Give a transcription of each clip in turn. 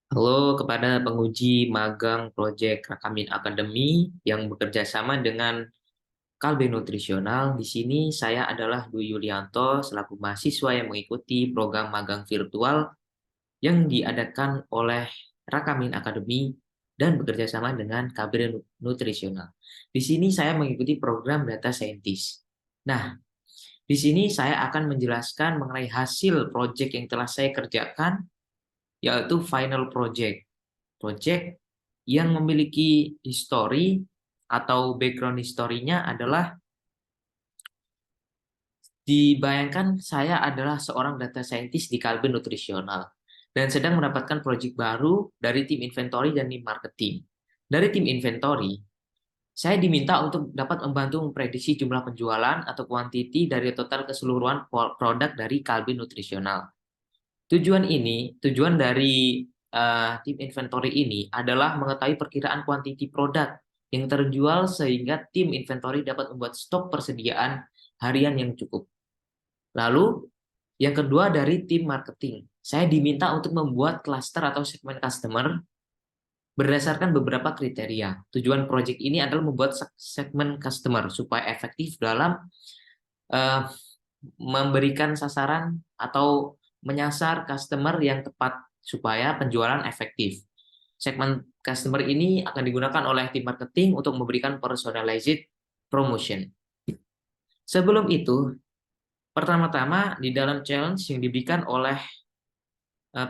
Halo kepada penguji magang proyek Rakamin Academy yang bekerja sama dengan Kalbe Nutrisional. Di sini saya adalah Dwi Yulianto selaku mahasiswa yang mengikuti program magang virtual yang diadakan oleh Rakamin Academy dan bekerja sama dengan Kalbe Nutrisional. Di sini saya mengikuti program Data Scientist. Nah, di sini saya akan menjelaskan mengenai hasil proyek yang telah saya kerjakan, yaitu final project. Project yang memiliki history atau background historinya adalah dibayangkan saya adalah seorang data scientist di Kalbe Nutrisional dan sedang mendapatkan proyek baru dari tim inventory dan tim marketing. Dari tim inventory, saya diminta untuk dapat membantu memprediksi jumlah penjualan atau kuantiti dari total keseluruhan produk dari Kalbe Nutrisional. Tujuan dari tim inventory ini adalah mengetahui perkiraan kuantiti produk yang terjual sehingga tim inventory dapat membuat stok persediaan harian yang cukup. Lalu, yang kedua dari tim marketing. Saya diminta untuk membuat cluster atau segmen customer berdasarkan beberapa kriteria. Tujuan project ini adalah membuat segmen customer supaya efektif dalam eh, memberikan sasaran atau menyasar customer yang tepat supaya penjualan efektif. Segmen customer ini akan digunakan oleh tim marketing untuk memberikan personalized promotion. Sebelum itu, pertama-tama di dalam challenge yang diberikan oleh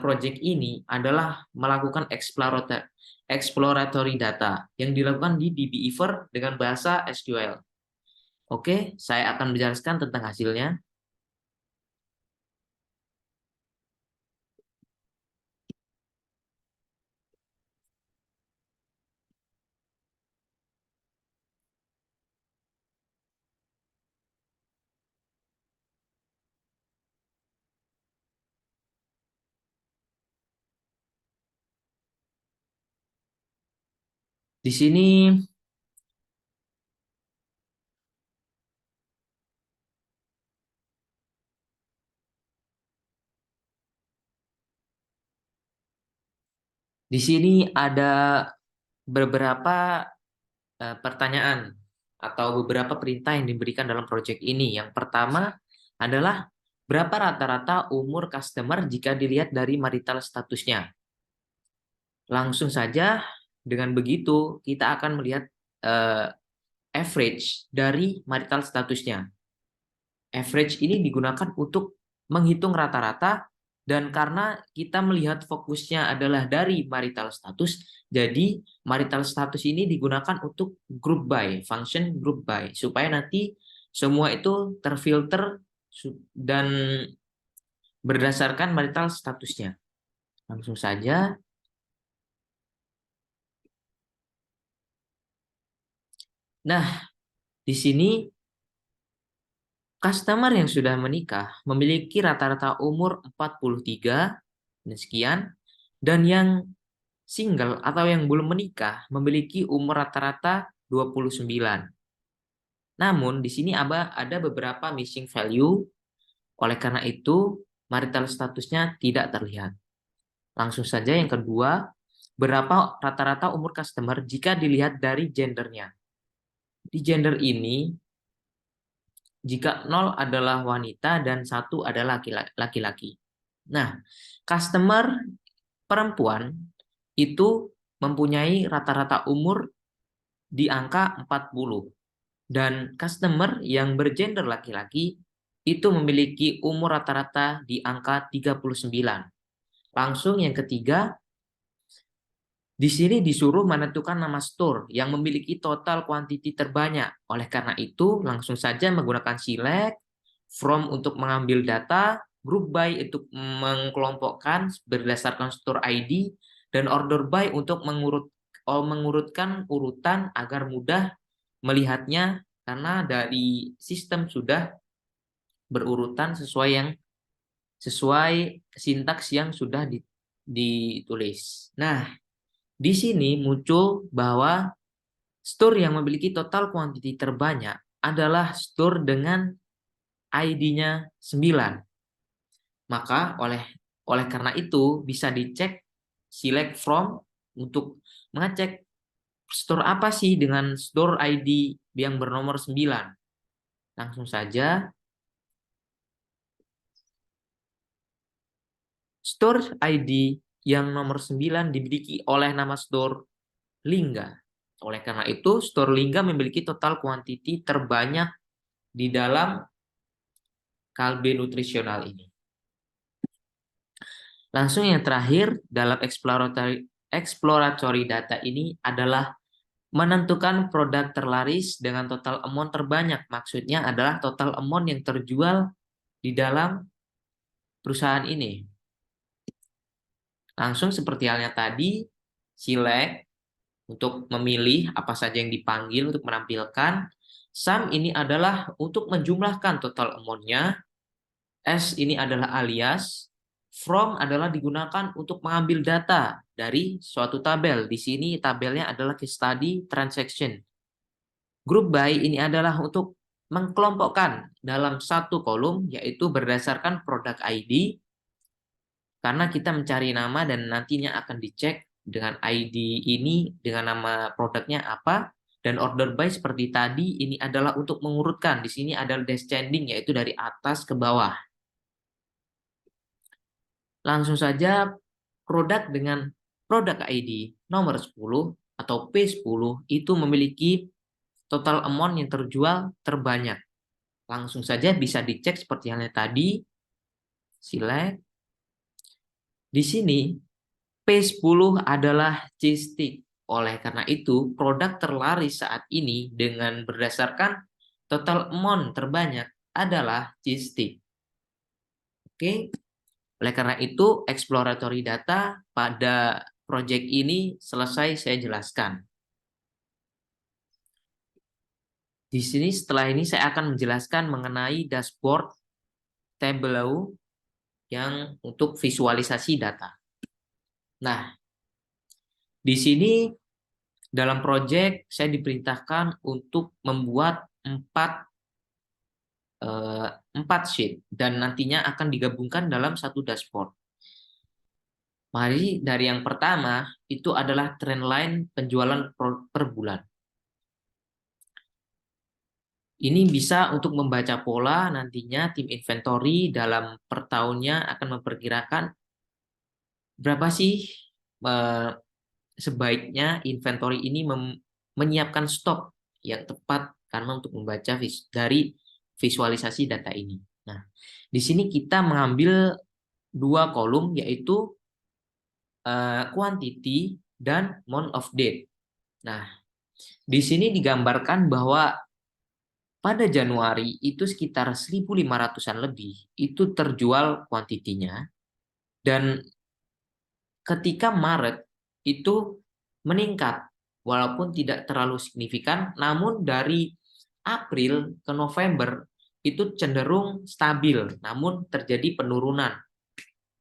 project ini adalah melakukan exploratory data yang dilakukan di dbeaver dengan bahasa SQL. Oke, saya akan menjelaskan tentang hasilnya. Di sini di sini ada beberapa pertanyaan atau beberapa perintah yang diberikan dalam proyek ini. Yang pertama adalah berapa rata-rata umur customer jika dilihat dari marital statusnya. Langsung saja dengan begitu kita akan melihat eh, average dari marital statusnya. Average ini digunakan untuk menghitung rata-rata dan karena kita melihat fokusnya adalah dari marital status, jadi marital status ini digunakan untuk group by, function group by, supaya nanti semua itu terfilter dan berdasarkan marital statusnya. Langsung saja. Nah, di sini customer yang sudah menikah memiliki rata-rata umur 43 dan sekian, dan yang single atau yang belum menikah memiliki umur rata-rata 29. Namun di sini ada beberapa missing value, oleh karena itu marital statusnya tidak terlihat. Langsung saja yang kedua, berapa rata-rata umur customer jika dilihat dari gendernya. Di gender ini, jika 0 adalah wanita dan 1 adalah laki-laki. Nah, customer perempuan itu mempunyai rata-rata umur di angka 40. Dan customer yang bergender laki-laki itu memiliki umur rata-rata di angka 39. Langsung yang ketiga, di sini disuruh menentukan nama store yang memiliki total kuantiti terbanyak. Oleh karena itu, langsung saja menggunakan select, from untuk mengambil data, group by untuk mengkelompokkan berdasarkan store ID, dan order by untuk mengurutkan urutan agar mudah melihatnya karena dari sistem sudah berurutan sesuai sintaks yang sudah ditulis. Nah, di sini muncul bahwa store yang memiliki total kuantiti terbanyak adalah store dengan ID-nya 9. Maka oleh karena itu bisa dicek select from untuk mengecek store apa sih dengan store ID yang bernomor 9. Langsung saja. Store ID yang nomor 9 dimiliki oleh nama store Lingga. Oleh karena itu, store Lingga memiliki total quantity terbanyak di dalam Kalbe nutrisional ini. Langsung yang terakhir dalam exploratory data ini adalah menentukan produk terlaris dengan total amount terbanyak. Maksudnya adalah total amount yang terjual di dalam perusahaan ini. Langsung seperti halnya tadi, select untuk memilih apa saja yang dipanggil untuk menampilkan. Sum ini adalah untuk menjumlahkan total amount-nya. S ini adalah alias. From adalah digunakan untuk mengambil data dari suatu tabel. Di sini tabelnya adalah case study transaction. Group by ini adalah untuk mengkelompokkan dalam satu kolom, yaitu berdasarkan produk ID. Karena kita mencari nama dan nantinya akan dicek dengan ID ini dengan nama produknya apa. Dan order by seperti tadi ini adalah untuk mengurutkan. Di sini adalah descending, yaitu dari atas ke bawah. Langsung saja produk dengan produk ID nomor 10 atau P10 itu memiliki total amount yang terjual terbanyak. Langsung saja bisa dicek seperti halnya tadi. Select. Di sini P10 adalah C-stick. Oleh karena itu, produk terlaris saat ini dengan berdasarkan total amount terbanyak adalah C-stick. Oke. Oleh karena itu, exploratory data pada project ini selesai saya jelaskan. Di sini setelah ini saya akan menjelaskan mengenai dashboard Tableau yang untuk visualisasi data. Nah, di sini dalam project saya diperintahkan untuk membuat 4 sheet dan nantinya akan digabungkan dalam satu dashboard. Mari dari yang pertama itu adalah trendline penjualan per bulan. Ini bisa untuk membaca pola nantinya tim inventory dalam per tahunnya akan memperkirakan berapa sih sebaiknya inventory ini menyiapkan stok yang tepat karena untuk membaca dari visualisasi data ini. Nah, di sini kita mengambil 2 kolom yaitu quantity dan month of date. Nah, di sini digambarkan bahwa pada Januari itu sekitar 1.500-an lebih itu terjual kuantitinya, dan ketika Maret itu meningkat walaupun tidak terlalu signifikan, namun dari April ke November itu cenderung stabil namun terjadi penurunan.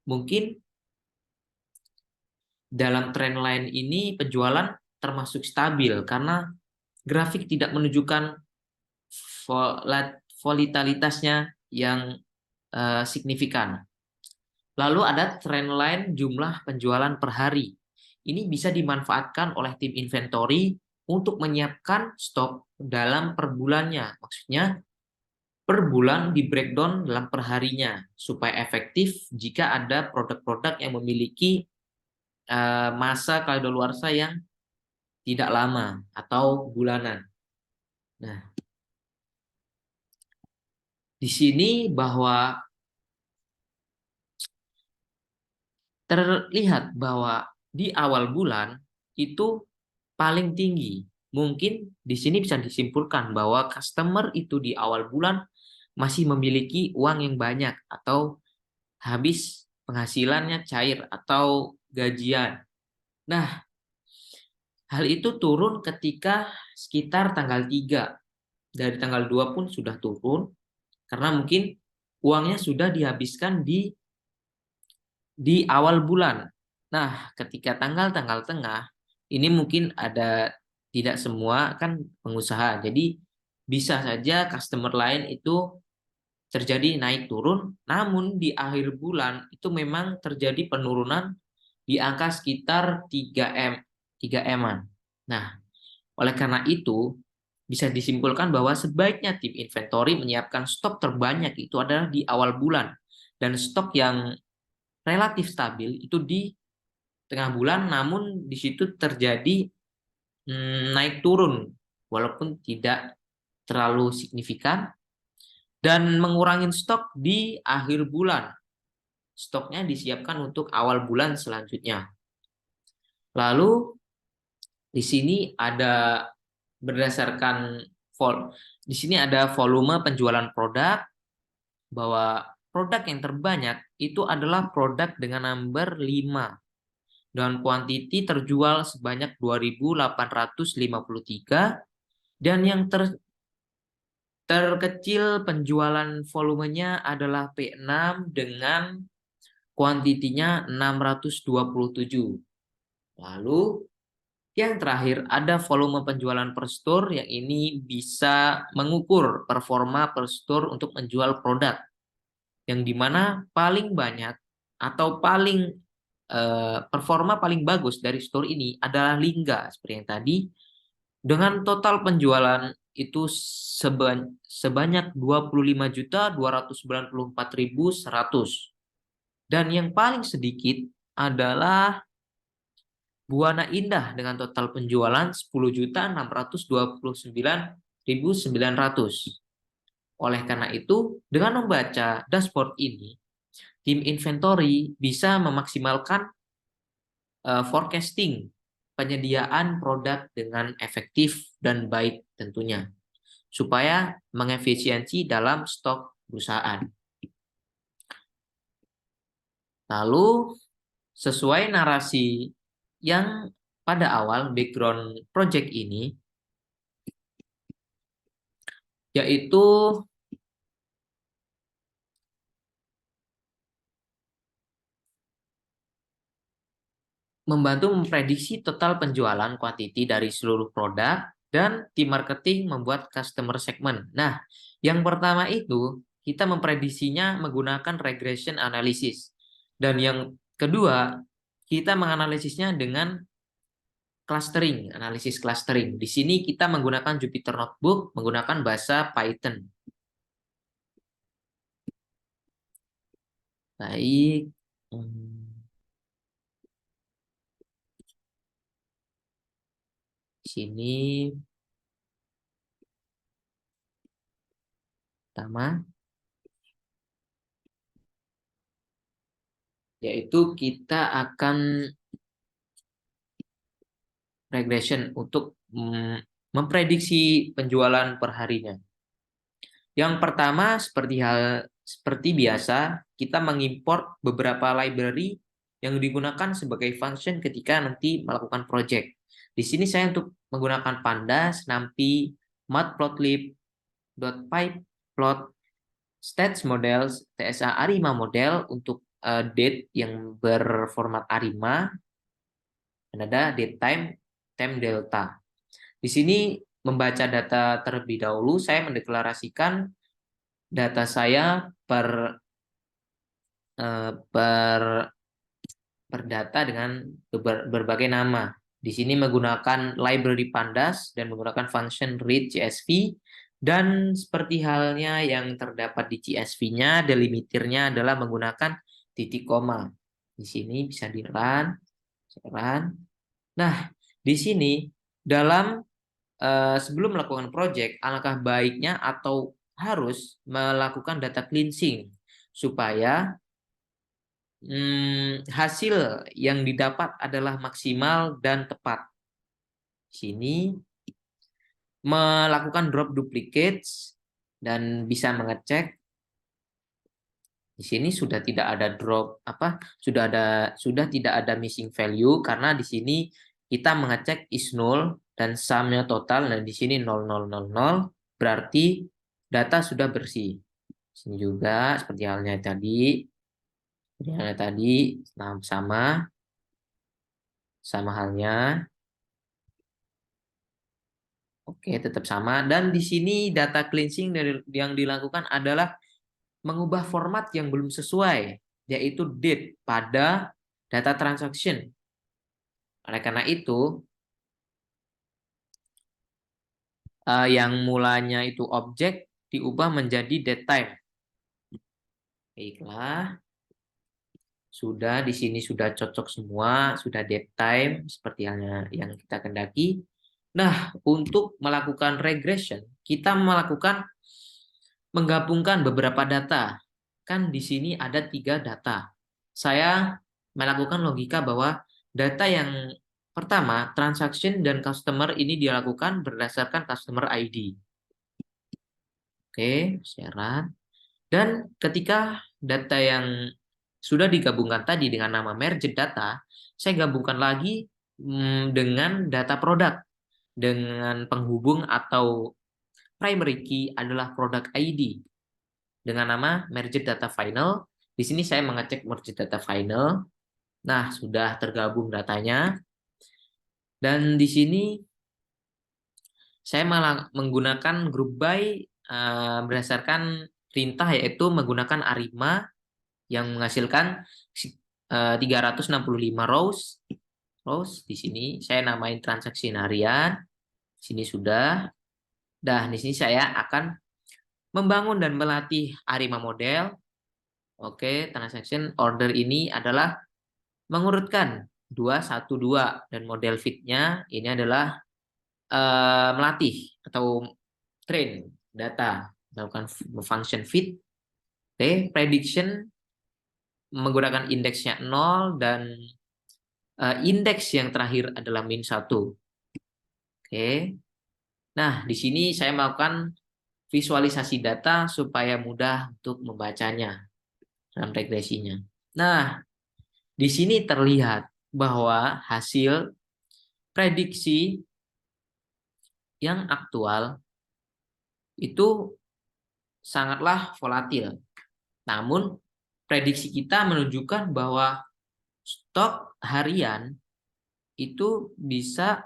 Mungkin dalam trendline ini penjualan termasuk stabil karena grafik tidak menunjukkan volatilitasnya yang signifikan. Lalu ada trendline jumlah penjualan per hari. Ini bisa dimanfaatkan oleh tim inventory untuk menyiapkan stok dalam per bulannya. Maksudnya per bulan di breakdown dalam perharinya supaya efektif jika ada produk-produk yang memiliki masa kadaluarsa yang tidak lama atau bulanan. Nah, di sini bahwa terlihat bahwa di awal bulan itu paling tinggi. Mungkin di sini bisa disimpulkan bahwa customer itu di awal bulan masih memiliki uang yang banyak atau habis penghasilannya cair atau gajian. Nah, hal itu turun ketika sekitar tanggal 3. Dari tanggal 2 pun sudah turun karena mungkin uangnya sudah dihabiskan di awal bulan. Nah, ketika tanggal-tanggal tengah, ini mungkin ada tidak semua kan pengusaha. Jadi bisa saja customer lain itu terjadi naik turun, namun di akhir bulan itu memang terjadi penurunan di angka sekitar 3M-an. Nah, oleh karena itu, bisa disimpulkan bahwa sebaiknya tim inventory menyiapkan stok terbanyak itu adalah di awal bulan. Dan stok yang relatif stabil itu di tengah bulan, namun di situ terjadi naik turun, walaupun tidak terlalu signifikan. Dan mengurangi stok di akhir bulan. Stoknya disiapkan untuk awal bulan selanjutnya. Lalu di sini ada berdasarkan di sini ada volume penjualan produk, bahwa produk yang terbanyak itu adalah produk dengan nomor 5 dan kuantiti terjual sebanyak 2.853, dan yang terkecil penjualan volumenya adalah P6 dengan kuantitinya 627. Lalu yang terakhir ada volume penjualan per store, yang ini bisa mengukur performa per store untuk menjual produk, yang dimana paling banyak atau performa paling bagus dari store ini adalah Lingga seperti yang tadi, dengan total penjualan itu sebanyak 25.294.100. Dan yang paling sedikit adalah Buana Indah dengan total penjualan 10.629.900. Oleh karena itu, dengan membaca dashboard ini, tim inventory bisa memaksimalkan forecasting penyediaan produk dengan efektif dan baik tentunya, supaya mengefisiensi dalam stok perusahaan. Lalu, sesuai narasi yang pada awal background project ini, yaitu membantu memprediksi total penjualan kuantiti dari seluruh produk, dan tim marketing membuat customer segment. Nah, yang pertama itu kita memprediksinya menggunakan regression analysis. Dan yang kedua, kita menganalisisnya dengan clustering, analisis clustering. Di sini kita menggunakan Jupyter Notebook, menggunakan bahasa Python. Baik. Sini pertama, yaitu kita akan regression untuk memprediksi penjualan per harinya. Yang pertama, seperti biasa, kita mengimport beberapa library yang digunakan sebagai function ketika nanti melakukan project. Di sini saya untuk menggunakan pandas, numpy, matplotlib, .pyplot, stats models, TSA ARIMA model untuk date yang berformat ARIMA, dan ada date time delta. Di sini membaca data terlebih dahulu, saya mendeklarasikan data saya per data dengan berbagai nama. Di sini menggunakan library pandas dan menggunakan function read CSV, dan seperti halnya yang terdapat di CSV-nya, delimiternya adalah menggunakan titik koma. Di sini bisa di-run. Nah, di sini dalam sebelum melakukan project, alangkah baiknya atau harus melakukan data cleansing supaya hasil yang didapat adalah maksimal dan tepat. Sini melakukan drop duplicates dan bisa mengecek. Di sini sudah tidak ada drop sudah tidak ada missing value, karena di sini kita mengecek is null dan sumnya total, dan di sini 0000, berarti data sudah bersih. Sini juga seperti halnya tadi. Nah, sama halnya. Oke, tetap sama. Dan di sini data cleansing yang dilakukan adalah mengubah format yang belum sesuai, yaitu date pada data transaction. Oleh karena itu, yang mulanya itu objek diubah menjadi datetime. Baiklah, sudah di sini sudah cocok semua, sudah datetime seperti yang kita kendaki. Nah, untuk melakukan regression, kita menggabungkan beberapa data. Kan di sini ada 3 data. Saya melakukan logika bahwa data yang pertama, transaction dan customer ini dilakukan berdasarkan customer ID. Oke, syarat. Dan ketika data yang sudah digabungkan tadi dengan nama merge data, saya gabungkan lagi dengan data produk dengan penghubung atau primary key adalah product ID dengan nama merge data final. Di sini saya mengecek merge data final. Nah, sudah tergabung datanya. Dan di sini saya malah menggunakan group by berdasarkan perintah, yaitu menggunakan Arima yang menghasilkan 365 rows. Di sini saya namain transaksi harian. Di sini sudah. Dan di sini saya akan membangun dan melatih Arima model. Oke, transaction order ini adalah mengurutkan 212 dan model fit-nya ini adalah melatih atau train data, melakukan function fit. Oke, prediction menggunakan indeksnya 0 dan indeks yang terakhir adalah -1. Oke. Nah, di sini saya melakukan visualisasi data supaya mudah untuk membacanya dalam regresinya. Nah, di sini terlihat bahwa hasil prediksi yang aktual itu sangatlah volatil. Namun, prediksi kita menunjukkan bahwa stok harian itu bisa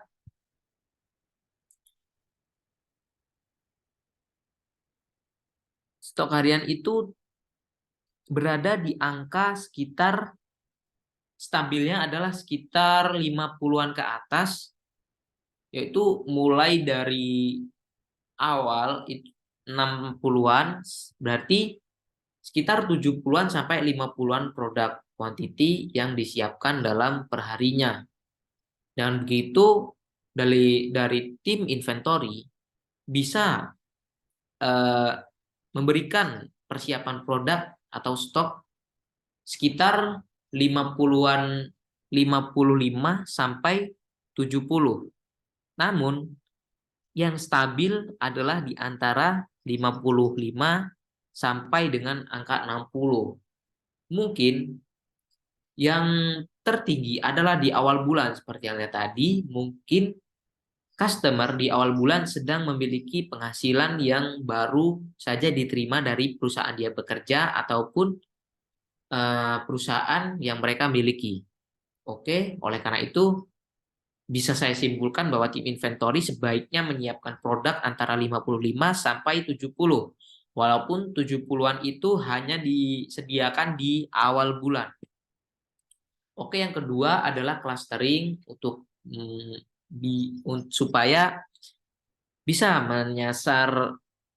berada di angka sekitar stabilnya adalah sekitar 50-an ke atas, yaitu mulai dari awal itu 60-an, berarti sekitar 70-an sampai 50-an produk quantity yang disiapkan dalam perharinya. Dan begitu dari tim inventory bisa memberikan persiapan produk atau stok sekitar 50-an 55 sampai 70. Namun yang stabil adalah di antara 55 sampai dengan angka 60. Mungkin yang tertinggi adalah di awal bulan seperti yang lihat tadi, mungkin customer di awal bulan sedang memiliki penghasilan yang baru saja diterima dari perusahaan dia bekerja ataupun perusahaan yang mereka miliki. Oke, oleh karena itu bisa saya simpulkan bahwa tim inventory sebaiknya menyiapkan produk antara 55 sampai 70. Walaupun 70-an itu hanya disediakan di awal bulan. Oke, yang kedua adalah clustering untuk supaya bisa menyasar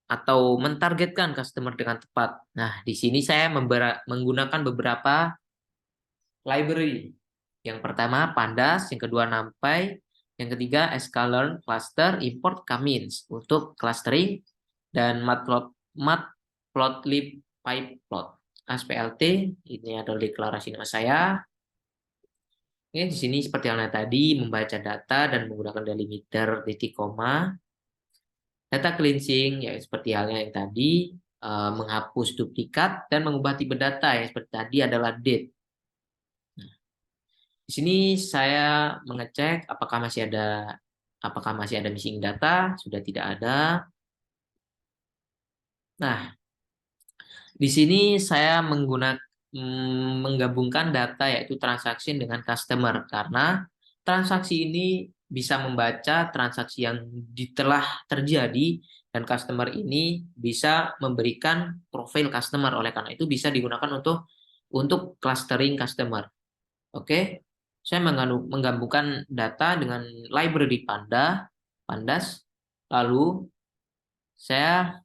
atau mentargetkan customer dengan tepat. Nah, di sini saya menggunakan beberapa library. Yang pertama Pandas, yang kedua NumPy, yang ketiga sklearn, cluster, import, K-means untuk clustering, dan matplotlib, pyplot. ASPLT, ini adalah deklarasi nama saya. Oke, di sini seperti yang tadi, membaca data dan menggunakan delimiter, titik koma. Data cleansing, ya seperti halnya yang tadi, menghapus duplikat dan mengubah tipe data, yang seperti tadi adalah date. Di sini saya mengecek apakah masih ada missing data, sudah tidak ada. Nah, di sini saya menggabungkan data yaitu transaksi dengan customer karena transaksi ini bisa membaca transaksi yang telah terjadi dan customer ini bisa memberikan profil customer. Oleh karena itu bisa digunakan untuk clustering customer. Oke, saya menggabungkan data dengan library Pandas, lalu saya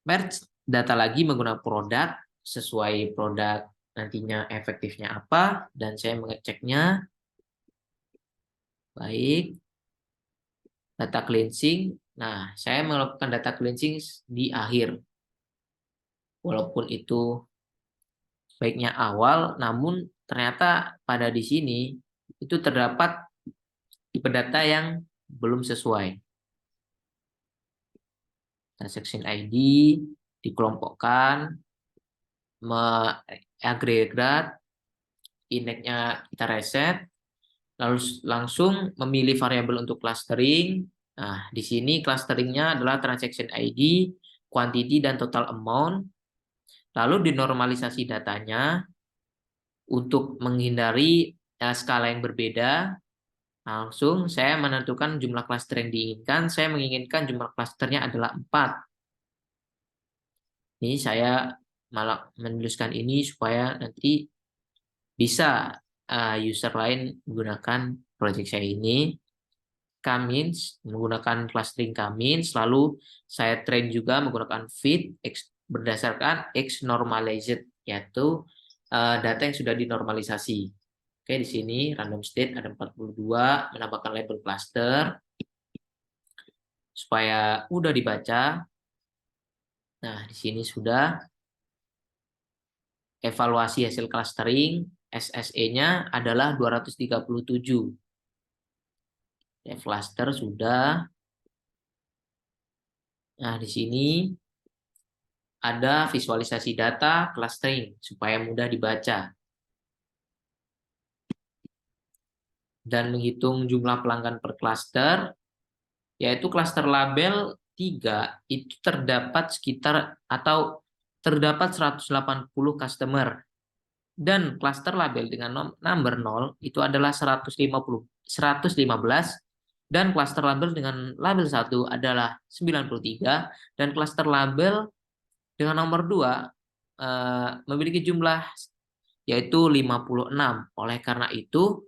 merge data lagi menggunakan produk sesuai produk nantinya efektifnya apa, dan saya mengeceknya. Baik, data cleansing. Nah, saya melakukan data cleansing di akhir. Walaupun itu baiknya awal, namun ternyata pada di sini itu terdapat tipe data yang belum sesuai. Transaction ID dikelompokkan, agregat, indexnya kita reset, lalu langsung memilih variabel untuk clustering. Nah, di sini clusteringnya adalah transaction ID, quantity, dan total amount. Lalu dinormalisasi datanya untuk menghindari skala yang berbeda. Langsung saya menentukan jumlah cluster yang diinginkan. Saya menginginkan jumlah clusternya adalah 4. Ini saya malah menuliskan ini supaya nanti bisa user lain menggunakan project saya ini. K-means menggunakan clustering K-means, lalu saya train juga menggunakan fit berdasarkan X normalized, yaitu data yang sudah dinormalisasi. Oke, di sini random state ada 42, menambahkan label cluster supaya mudah dibaca. Nah, di sini sudah evaluasi hasil clustering, SSE-nya adalah 237. Cluster sudah. Nah, di sini ada visualisasi data clustering supaya mudah dibaca. Dan menghitung jumlah pelanggan per cluster, yaitu cluster label 3 itu terdapat sekitar atau terdapat 180 customer. Dan cluster label dengan number 0 itu adalah 115, dan cluster label dengan label 1 adalah 93, dan cluster label dengan nomor 2 memiliki jumlah yaitu 56. Oleh karena itu,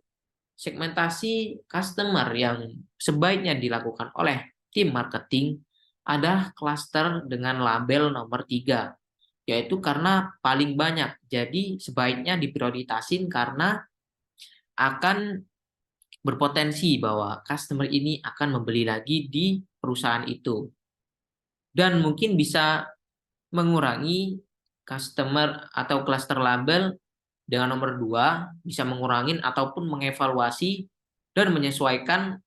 segmentasi customer yang sebaiknya dilakukan oleh tim marketing adalah cluster dengan label nomor 3, yaitu karena paling banyak. Jadi sebaiknya diprioritasin karena akan berpotensi bahwa customer ini akan membeli lagi di perusahaan itu. Dan mungkin bisa mengurangi customer atau cluster label dengan nomor 2, bisa mengurangi ataupun mengevaluasi dan menyesuaikan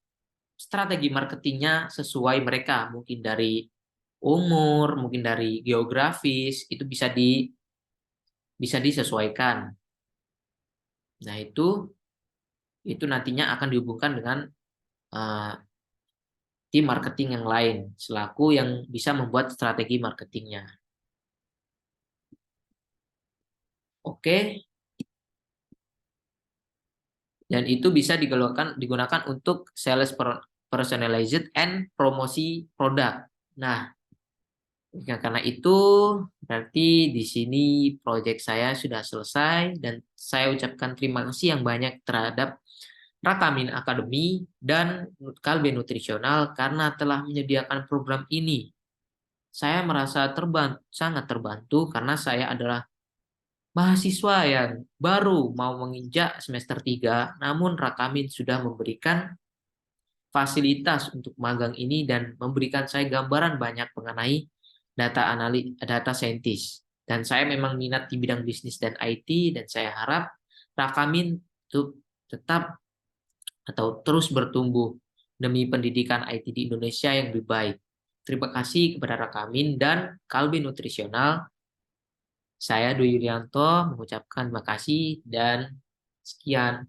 strategi marketingnya sesuai mereka. Mungkin dari umur, mungkin dari geografis, itu bisa disesuaikan. Nah, itu nantinya akan dihubungkan dengan tim marketing yang lain selaku yang bisa membuat strategi marketingnya. Oke, dan itu bisa digunakan untuk sales personalized and promosi produk. Nah, karena itu berarti di sini proyek saya sudah selesai, dan saya ucapkan terima kasih yang banyak terhadap Rakamin Academy dan Kalbe Nutrisional karena telah menyediakan program ini. Saya merasa sangat terbantu karena saya adalah mahasiswa yang baru mau menginjak semester 3, namun Rakamin sudah memberikan fasilitas untuk magang ini dan memberikan saya gambaran banyak mengenai data saintis. Dan saya memang minat di bidang bisnis dan IT, dan saya harap Rakamin untuk tetap atau terus bertumbuh demi pendidikan IT di Indonesia yang lebih baik. Terima kasih kepada Rakamin dan Kalbe Nutrisional. Saya Dwi Yulianto mengucapkan terima kasih dan sekian.